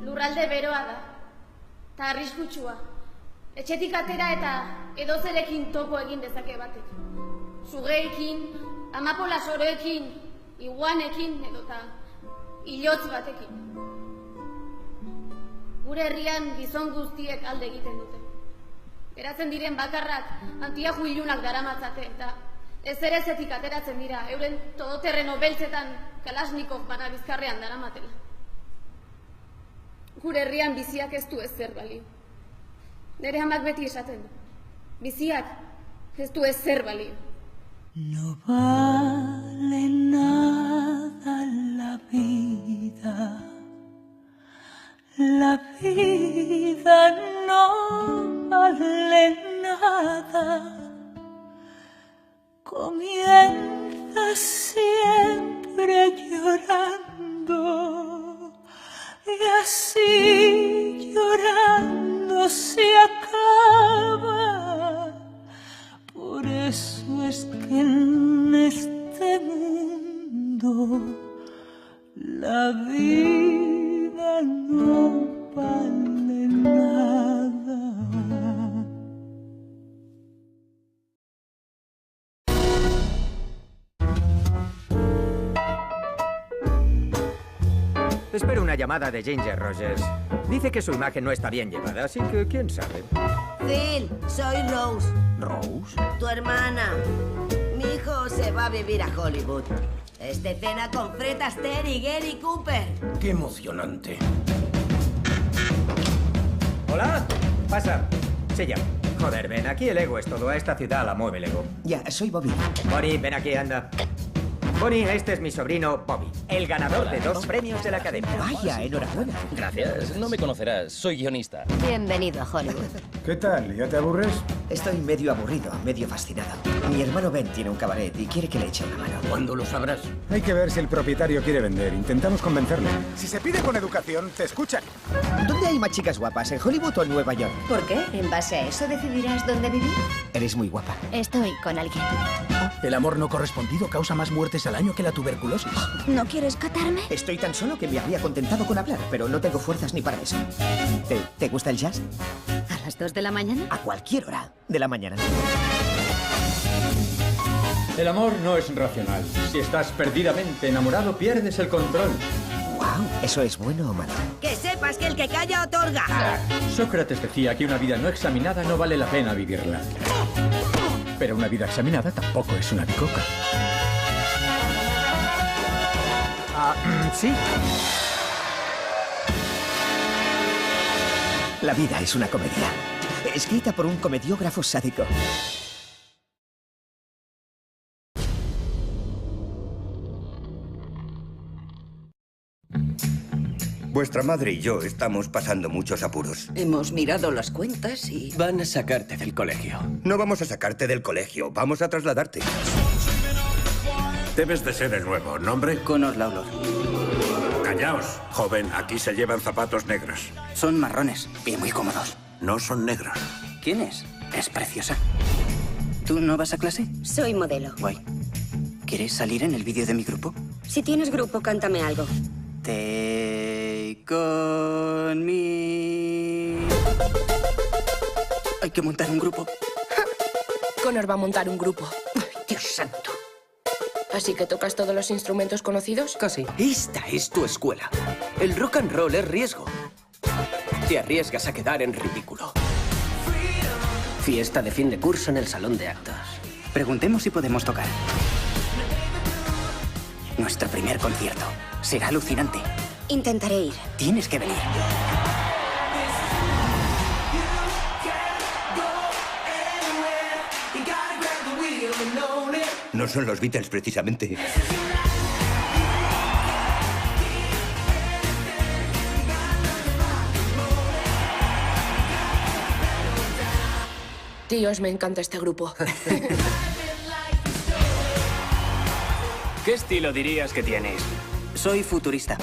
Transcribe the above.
Lurralde beroa da, eta arriskutsua. Etxetik atera eta edozerekin topo egin dezake batek. Sugeekin, amapola soroekin, iguanekin edota hilotz batekin. Gure herrian gizon guztiek alde egiten dute. Geratzen diren bakarrak antiaju ilunak daramatzate eta ezerezetik ateratzen dira, euren todoterreno beltzetan Kalashnikov bana bizkarrean daramatela. Gure herrian biziak ez du ezer balio. Nere amak beti esaten du. Biziak ez du ezer balio. No vale nada la vida. La vida no vale nada. Comienza siempre llorando y así llorando se acaba. Por eso es que en este mundo la vida no vale nada. Espero una llamada de Ginger Rogers. Dice que su imagen no está bien llevada, así que quién sabe. Phil, soy Rose, ¿Rose? tu hermana. Mi hijo se va a vivir a Hollywood. Este cena con Fred Astaire y Gary Cooper. ¡Qué emocionante! ¿Hola? Pasa. Se llama. Joder, ven, aquí el ego es todo. A esta ciudad la mueve el ego. Ya, soy Bobby. Bonnie, ven aquí, anda. Bonnie, este es mi sobrino Bobby, el ganador de 2 premios de la Academia. Vaya, enhorabuena. Gracias. No me conocerás. Soy guionista. Bienvenido a Hollywood. ¿Qué tal? ¿Ya te aburres? Estoy medio aburrido, medio fascinado. Mi hermano Ben tiene un cabaret y quiere que le eche una mano. ¿Cuándo lo sabrás? Hay que ver si el propietario quiere vender. Intentamos convencerle. Si se pide con educación, te escuchan. ¿Dónde hay más chicas guapas, en Hollywood o en Nueva York? ¿Por qué? ¿En base a eso decidirás dónde vivir? Eres muy guapa. Estoy con alguien. El amor no correspondido causa más muertes al año que la tuberculosis. ¿No quieres catarme? Estoy tan solo que me habría contentado con hablar, pero no tengo fuerzas ni para eso. ¿Te gusta el jazz? ¿A las 2 de la mañana? A cualquier hora de la mañana. El amor no es racional. Si estás perdidamente enamorado, pierdes el control. ¡Wow! ¿Eso es bueno o malo? Que sepas que el que calla otorga. Sócrates decía que una vida no examinada no vale la pena vivirla. Pero una vida examinada tampoco es una bicoca. Sí. La vida es una comedia, escrita por un comediógrafo sádico. Vuestra madre y yo estamos pasando muchos apuros. Hemos mirado las cuentas y... Van a sacarte del colegio. No vamos a sacarte del colegio, vamos a trasladarte. Debes de ser el nuevo. ¿Nombre? Connor Lawlor. Callaos, joven. Aquí se llevan zapatos negros. Son marrones y muy cómodos. No son negros. ¿Quién es? Es preciosa. ¿Tú no vas a clase? Soy modelo. Guay. ¿Quieres salir en el vídeo de mi grupo? Si tienes grupo, cántame algo. Take on me. Hay que montar un grupo. Connor va a montar un grupo. Ay, Dios santo. ¿Así que tocas todos los instrumentos conocidos? Casi. Esta es tu escuela. El rock and roll es riesgo. Te arriesgas a quedar en ridículo. Fiesta de fin de curso en el salón de actos. Preguntemos si podemos tocar. Nuestro primer concierto. Será alucinante. Intentaré ir. Tienes que venir. No son los Beatles, precisamente. Tíos, me encanta este grupo. ¿Qué estilo dirías que tienes? Soy futurista.